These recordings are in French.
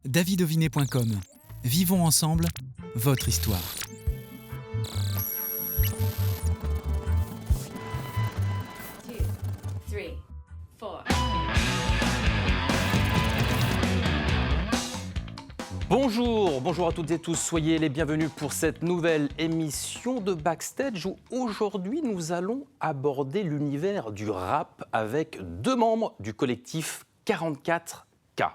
davidovinet.com. Vivons ensemble votre histoire. Two, three, four. Bonjour à toutes et tous, soyez les bienvenus pour cette nouvelle émission de Backstage où aujourd'hui nous allons aborder l'univers du rap avec deux membres du collectif 44K.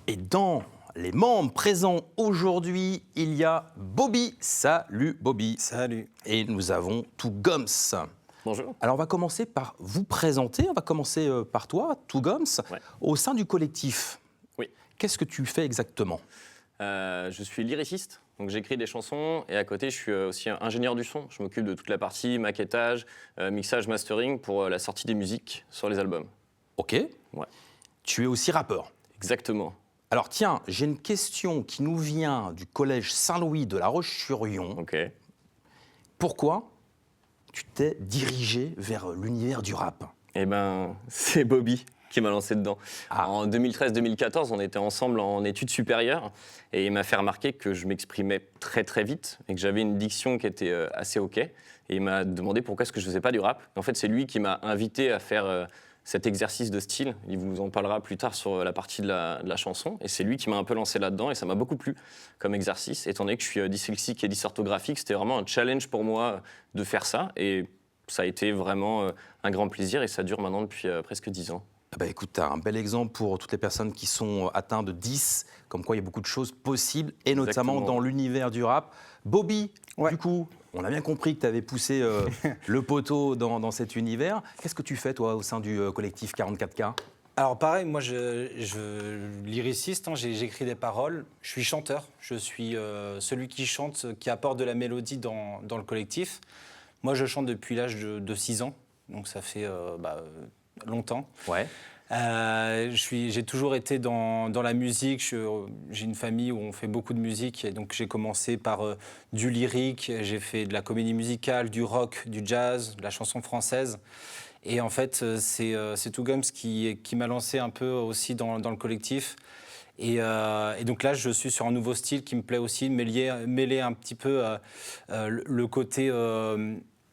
Et dans les membres présents aujourd'hui, il y a Bobby. Salut Bobby. Salut. Et nous avons Two Gums. Bonjour. Alors on va commencer par vous présenter, on va commencer par toi, Two Gums, Ouais. au sein du collectif. Oui. Qu'est-ce que tu fais exactement ? Je suis lyriciste, donc j'écris des chansons et à côté je suis aussi ingénieur du son. Je m'occupe de toute la partie maquettage, mixage, mastering pour la sortie des musiques sur les albums. Ok. Ouais. Tu es aussi rappeur. Exactement. Alors tiens, j'ai une question qui nous vient du collège Saint-Louis de La Roche-sur-Yon. Ok. Pourquoi tu t'es dirigé vers l'univers du rap ? Eh ben, c'est Bobby qui m'a lancé dedans. Ah. En 2013-2014, on était ensemble en études supérieures et il m'a fait remarquer que je m'exprimais très très vite et que j'avais une diction qui était assez ok. Et il m'a demandé pourquoi est-ce que je faisais pas du rap. En fait, c'est lui qui m'a invité à faire cet exercice de style. Il vous en parlera plus tard sur la partie de la chanson. Et c'est lui qui m'a un peu lancé là-dedans et ça m'a beaucoup plu comme exercice. Étant donné que je suis dyslexique et dysorthographique, c'était vraiment un challenge pour moi de faire ça. Et ça a été vraiment un grand plaisir et ça dure maintenant depuis presque 10 ans. Ah bah écoute, tu as un bel exemple pour toutes les personnes qui sont atteintes de 10, comme quoi il y a beaucoup de choses possibles, et notamment Exactement. dans l'univers du rap. Bobby, Ouais. du coup, on a bien compris que tu avais poussé le poteau dans cet univers. Qu'est-ce que tu fais, toi, au sein du collectif 44K ? Alors pareil, moi je lyriciste, hein, j'écris des paroles, je suis chanteur, je suis celui qui chante, qui apporte de la mélodie dans le collectif. Moi je chante depuis l'âge de 6 ans, donc ça fait longtemps. Ouais. J'ai toujours été dans la musique, j'ai une famille où on fait beaucoup de musique, et donc j'ai commencé par du lyrique, j'ai fait de la comédie musicale, du rock, du jazz, de la chanson française. Et en fait, c'est Two Gums qui m'a lancé un peu aussi dans le collectif. Et donc là, je suis sur un nouveau style qui me plaît aussi, mêler un petit peu le côté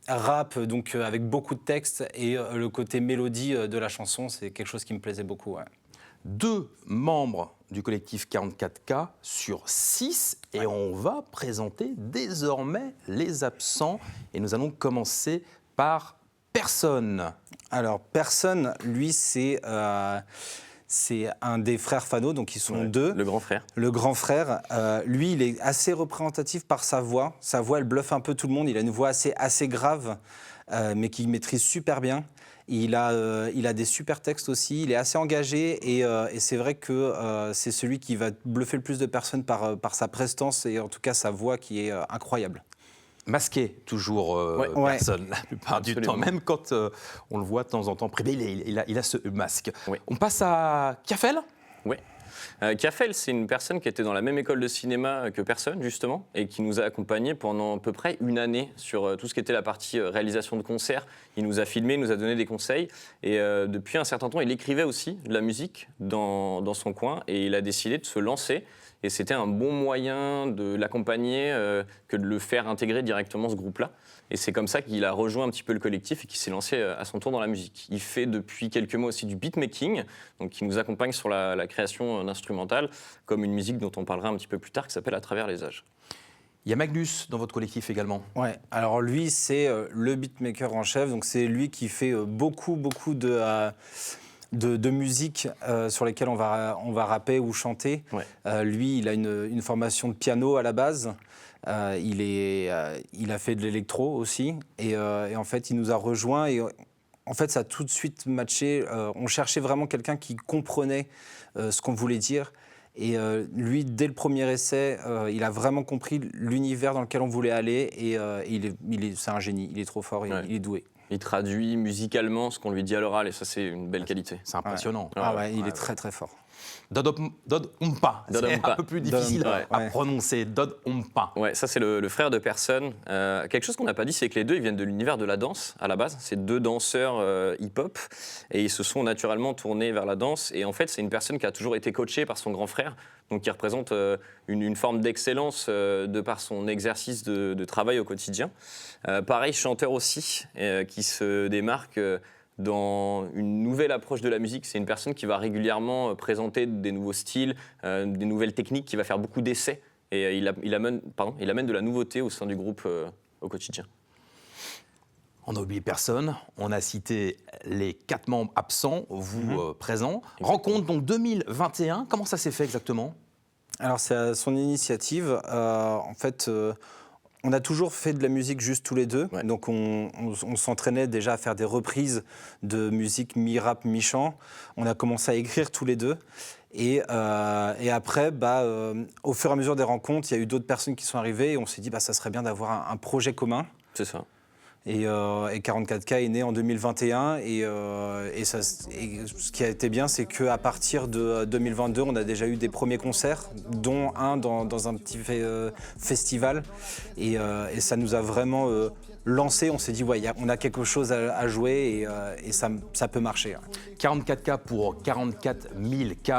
rap, donc avec beaucoup de textes, et le côté mélodie de la chanson, c'est quelque chose qui me plaisait beaucoup. Ouais. 2 membres du collectif 44K sur 6, et on va présenter désormais les absents. Et nous allons commencer par Personne. Alors, Personne, lui, c'est un des frères Fano, donc ils sont Ouais. 2. Le grand frère. Le grand frère, lui, il est assez représentatif par sa voix. Sa voix, elle bluffe un peu tout le monde. Il a une voix assez grave, mais qu'il maîtrise super bien. Il a des super textes aussi. Il est assez engagé et c'est vrai que c'est celui qui va bluffer le plus de personnes par sa prestance et en tout cas sa voix qui est incroyable. Masqué, toujours Ouais. Personne, la plupart du Absolument. temps, même quand on le voit de temps en temps privé, il a ce masque. Oui. On passe à Kafel. Oui. Kafel, c'est une personne qui était dans la même école de cinéma que Personne, justement, et qui nous a accompagnés pendant à peu près une année sur tout ce qui était la partie réalisation de concerts. Il nous a filmé, il nous a donné des conseils. Et depuis un certain temps, il écrivait aussi de la musique dans son coin, et il a décidé de se lancer. Et c'était un bon moyen de l'accompagner que de le faire intégrer directement ce groupe-là. Et c'est comme ça qu'il a rejoint un petit peu le collectif et qu'il s'est lancé à son tour dans la musique. Il fait depuis quelques mois aussi du beatmaking, donc qui nous accompagne sur la création d'instrumentales, comme une musique dont on parlera un petit peu plus tard, qui s'appelle À travers les âges. Il y a Magnus dans votre collectif également. Ouais. Alors lui, c'est le beatmaker en chef. Donc c'est lui qui fait beaucoup de musique sur lesquelles on va rapper ou chanter. Ouais. Lui, il a une formation de piano à la base. Il a fait de l'électro aussi. Et en fait, il nous a rejoints. Et en fait, ça a tout de suite matché. On cherchait vraiment quelqu'un qui comprenait ce qu'on voulait dire. Et lui, dès le premier essai, il a vraiment compris l'univers dans lequel on voulait aller. Et c'est un génie. Il est trop fort. Ouais. Il est doué. Il traduit musicalement ce qu'on lui dit à l'oral et ça, c'est une belle qualité. C'est impressionnant. Ah ouais, il est très très fort. Dodonpa, c'est Dodonpa. un peu plus difficile Dodonpa, à ouais. prononcer. Dodonpa. Ouais, ça c'est le frère de Person. Quelque chose qu'on n'a pas dit, c'est que les deux ils viennent de l'univers de la danse à la base. C'est deux danseurs hip-hop et ils se sont naturellement tournés vers la danse. Et en fait, c'est une personne qui a toujours été coachée par son grand frère, donc qui représente une forme d'excellence de par son exercice de travail au quotidien. Pareil, chanteur aussi, qui se démarque. Dans une nouvelle approche de la musique, c'est une personne qui va régulièrement présenter des nouveaux styles, des nouvelles techniques, qui va faire beaucoup d'essais. Et il amène de la nouveauté au sein du groupe au quotidien. On n'a oublié personne. On a cité les 4 membres absents, vous présents. Rencontre donc 2021. Comment ça s'est fait exactement ? Alors c'est à son initiative. En fait, on a toujours fait de la musique juste tous les deux. Ouais. Donc on s'entraînait déjà à faire des reprises de musique mi-rap, mi-chant. On a commencé à écrire tous les deux. Et après, au fur et à mesure des rencontres, il y a eu d'autres personnes qui sont arrivées et on s'est dit ça serait bien d'avoir un projet commun. C'est ça. Et 44K est né en 2021 et ce qui a été bien, c'est qu'à partir de 2022, on a déjà eu des premiers concerts, dont un dans un petit festival et ça nous a vraiment lancé. On s'est dit on a quelque chose à jouer et ça peut marcher. 44K pour 44 000 K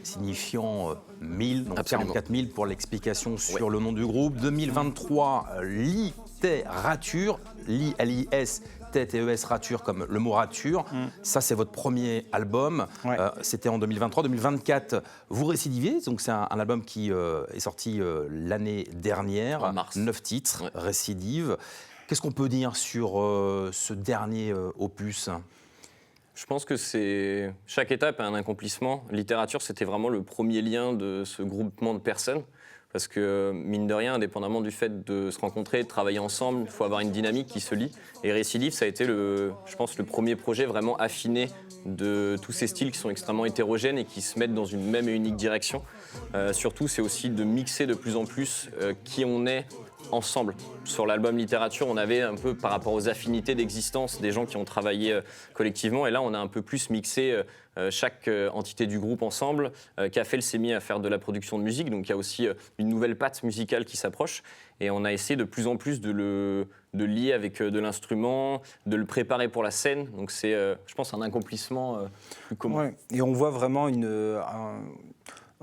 signifiant 1000, donc Absolument. 44 000 pour l'explication sur le nom du groupe. 2023, littérature, L-I-S, T-E-S, rature comme le mot rature. Ça, c'est votre premier album. Ouais. C'était en 2023. 2024, vous récidivez. Donc, c'est un album qui est sorti l'année dernière. En mars. 9 titres, Ouais. récidive. Qu'est-ce qu'on peut dire sur ce dernier opus ? Je pense que chaque étape a un accomplissement. Littérature, c'était vraiment le premier lien de ce groupement de personnes. Parce que, mine de rien, indépendamment du fait de se rencontrer, de travailler ensemble, il faut avoir une dynamique qui se lie. Et Récidive, ça a été, je pense, le premier projet vraiment affiné de tous ces styles qui sont extrêmement hétérogènes et qui se mettent dans une même et unique direction. Surtout, c'est aussi de mixer de plus en plus qui on est ensemble. Sur l'album Littérature, on avait un peu, par rapport aux affinités d'existence, des gens qui ont travaillé collectivement. Et là, on a un peu plus mixé chaque entité du groupe ensemble. Cafel s'est mis à faire de la production de musique, donc il y a aussi une nouvelle patte musicale qui s'approche. Et on a essayé de plus en plus de le lier avec de l'instrument, de le préparer pour la scène. Donc c'est, je pense, un accomplissement plus commun. Ouais. Et on voit vraiment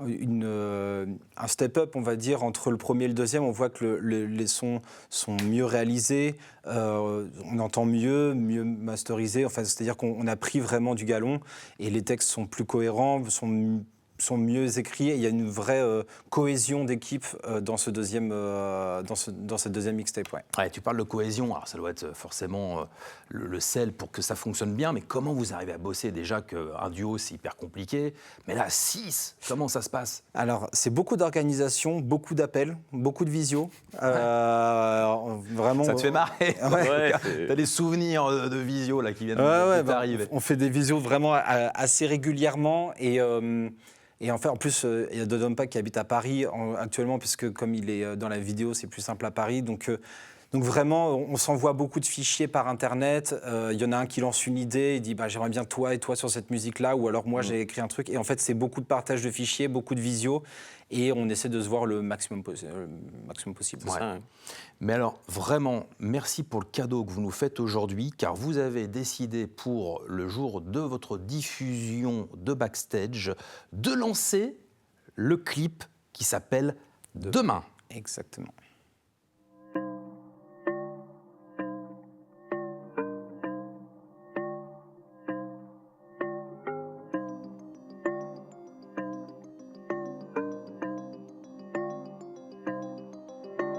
un step-up, on va dire, entre le premier et le deuxième. On voit que les sons sont mieux réalisés, on entend mieux masterisé. Enfin, c'est-à-dire qu'on a pris vraiment du galon et les textes sont plus cohérents, sont mieux écrits. Et il y a une vraie cohésion d'équipe dans cette deuxième mixtape. Ouais. Ouais, tu parles de cohésion, alors ça doit être forcément le sel pour que ça fonctionne bien, mais comment vous arrivez à bosser? Déjà qu'un duo, c'est hyper compliqué, mais là, 6, comment ça se passe? Alors, c'est beaucoup d'organisation, beaucoup d'appels, beaucoup de visio. Vraiment, Ça te fait marrer? Ouais, T'as des souvenirs de visio là, qui viennent d'arriver. on fait des visios vraiment assez régulièrement et en fait, en plus, il y a Dodonpa qui habite à Paris actuellement, puisque comme il est dans la vidéo, c'est plus simple à Paris. Donc vraiment, on s'envoie beaucoup de fichiers par Internet. Il y en a un qui lance une idée, il dit j'aimerais bien toi et toi sur cette musique-là, ou alors moi j'ai écrit un truc. Et en fait, c'est beaucoup de partage de fichiers, beaucoup de visio, et on essaie de se voir le maximum possible. c'est ça, ouais. Mais alors, vraiment, merci pour le cadeau que vous nous faites aujourd'hui, car vous avez décidé pour le jour de votre diffusion de Backstage de lancer le clip qui s'appelle Demain. Exactement.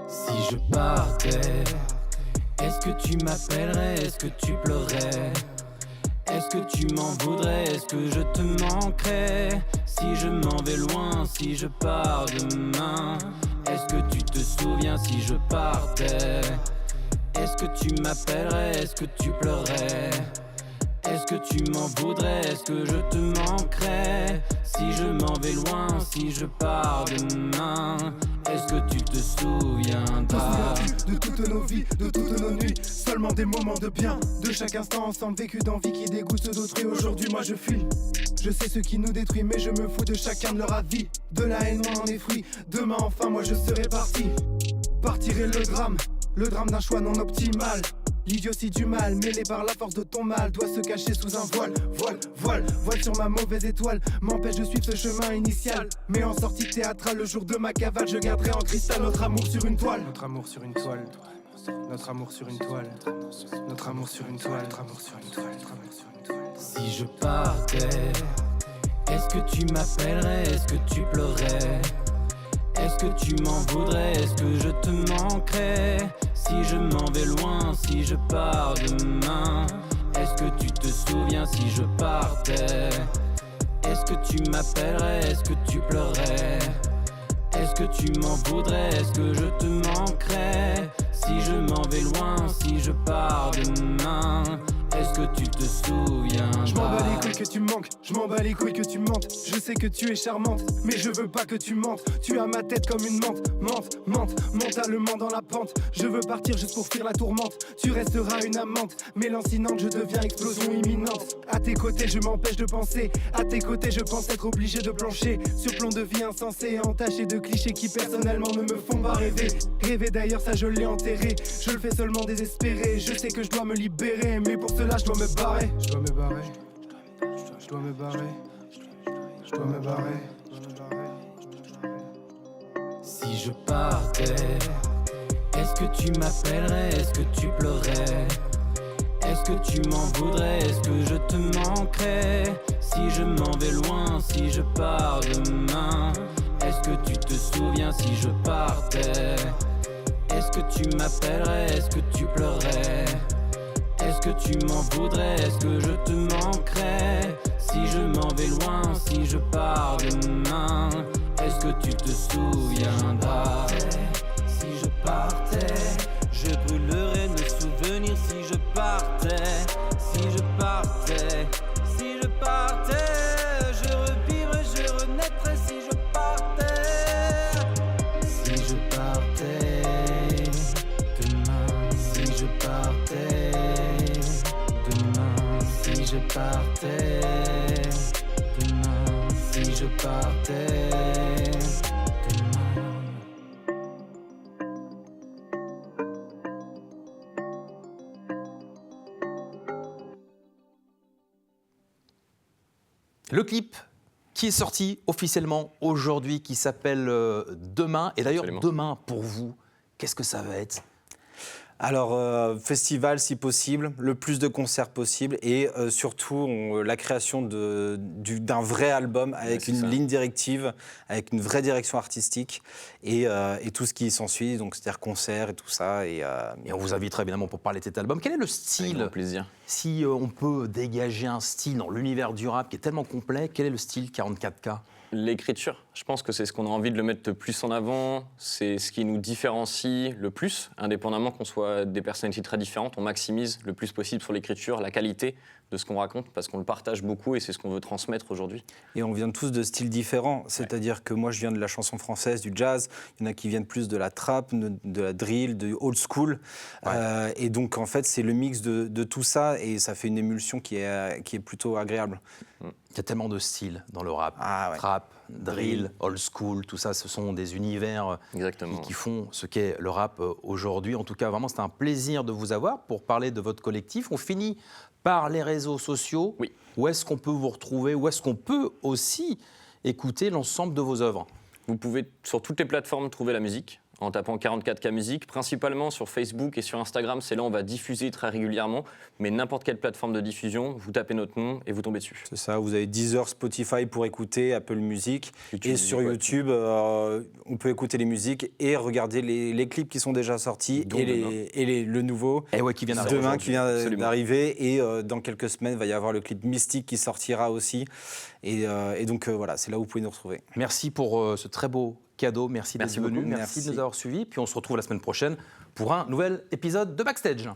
Si je partais, est-ce que tu m'appellerais, est-ce que tu pleurais? Est-ce que tu m'en voudrais, est-ce que je te manquerais? Si je m'en vais loin, si je pars demain, est-ce que tu te souviens si je partais? Est-ce que tu m'appellerais, est-ce que tu pleurais? Est-ce que tu m'en voudrais? Est-ce que je te manquerais? Si je m'en vais loin, si je pars demain, est-ce que tu te souviendras? De toutes nos vies, de toutes nos nuits, seulement des moments de bien. De chaque instant ensemble vécu d'envie qui dégoûte d'autrui. Aujourd'hui moi je fuis. Je sais ce qui nous détruit, mais je me fous de chacun de leur avis. De la haine moi en est fruit. Demain enfin moi je serai parti. Partirai le drame d'un choix non optimal. L'idiotie du mal, mêlée par la force de ton mal, doit se cacher sous un voile. Voile sur ma mauvaise étoile, m'empêche de suivre ce chemin initial. Mais en sortie théâtrale, le jour de ma cavale, je garderai en cristal notre amour sur une toile. Notre amour sur une toile. Notre amour sur une toile. Notre amour sur une toile. Notre amour sur une toile. Notre amour sur une toile. Si je partais, est-ce que tu m'appellerais? Est-ce que tu pleurais? Est-ce que tu m'en voudrais? Est-ce que je te manquerais? Si je m'en vais loin, si je pars demain, est-ce que tu te souviens si je partais? Est-ce que tu m'appellerais? Est-ce que tu pleurais? Est-ce que tu m'en voudrais? Est-ce que je te manquerais? Si je m'en vais loin, si je pars demain, est-ce que tu te souviendras? Je m'en bats les couilles que tu manques, je m'en bats les couilles que tu mentes. Je sais que tu es charmante, mais je veux pas que tu mentes. Tu as ma tête comme une menthe mentalement dans la pente. Je veux partir juste pour fuir la tourmente. Tu resteras une amante, mais lancinante, je deviens explosion imminente. À tes côtés je m'empêche de penser, à tes côtés je pense être obligé de plancher sur plan de vie insensé, entaché de clichés qui personnellement ne me font pas rêver. Rêver d'ailleurs ça je l'ai enterré, je le fais seulement désespéré. Je sais que je dois me libérer, mais pour cela je dois me barrer. Je dois me barrer. Je dois me barrer. Je dois me barrer. Si je partais, est-ce que tu m'appellerais? Est-ce que tu pleurais? Est-ce que tu m'en voudrais? Est-ce que je te manquerais? Si je m'en vais loin, si je pars demain, est-ce que tu te souviens si je partais? Est-ce que tu m'appellerais? Est-ce que tu pleurais? Est-ce que tu m'en voudrais? Est-ce que je te manquerais? Si je m'en vais loin, si je pars demain, est-ce que tu te souviendras? Si je partais, je brûlerais nos souvenirs. Si je partais, si je partais, si je partais, je revivrais, je renaîtrais. Si je partais, si je partais demain, si je partais demain, si je partais demain, si je partais demain. Le clip qui est sorti officiellement aujourd'hui, qui s'appelle Demain. Et d'ailleurs, Absolument. demain, pour vous, qu'est-ce que ça va être? Alors, festival si possible, le plus de concerts possible et surtout la création d'un vrai album avec c'est une ça. ligne directive, avec une vraie direction artistique et tout ce qui s'ensuit, donc c'est-à-dire concerts et tout ça. Et Et on vous invitera évidemment pour parler de cet album. Quel est le Avec style? grand plaisir. Si on peut dégager un style dans l'univers du rap qui est tellement complet, quel est le style 44K? L'écriture, je pense que c'est ce qu'on a envie de le mettre le plus en avant, c'est ce qui nous différencie le plus, indépendamment qu'on soit des personnalités très différentes, on maximise le plus possible sur l'écriture, la qualité de ce qu'on raconte, parce qu'on le partage beaucoup et c'est ce qu'on veut transmettre aujourd'hui. Et on vient tous de styles différents, c'est-à-dire que moi je viens de la chanson française, du jazz, il y en a qui viennent plus de la trap, de la drill, du old school, et donc en fait c'est le mix de tout ça et ça fait une émulsion qui est plutôt agréable. Il y a tellement de styles dans le rap. Ah ouais. Trap, drill, old school, tout ça, ce sont des univers Exactement. qui font ce qu'est le rap aujourd'hui. En tout cas, vraiment, c'est un plaisir de vous avoir pour parler de votre collectif. On finit par les réseaux sociaux. Oui. Où est-ce qu'on peut vous retrouver? Où est-ce qu'on peut aussi écouter l'ensemble de vos œuvres? Vous pouvez sur toutes les plateformes trouver la musique, en tapant 44K Musique, principalement sur Facebook et sur Instagram, c'est là où on va diffuser très régulièrement, mais n'importe quelle plateforme de diffusion, vous tapez notre nom et vous tombez dessus. C'est ça, vous avez Deezer, Spotify pour écouter, Apple Music. YouTube Et sur Music, ouais. YouTube, on peut écouter les musiques et regarder les clips qui sont déjà sortis Dont et le nouveau. Et ouais, qui vient d'arriver Demain aujourd'hui. qui vient Absolument. d'arriver et dans quelques semaines, il va y avoir le clip Mystique qui sortira aussi. Et donc voilà, c'est là où vous pouvez nous retrouver. Merci pour ce très beau cadeau. Merci d'être Merci venu. beaucoup. Merci de nous avoir suivis. Puis on se retrouve la semaine prochaine pour un nouvel épisode de Backstage.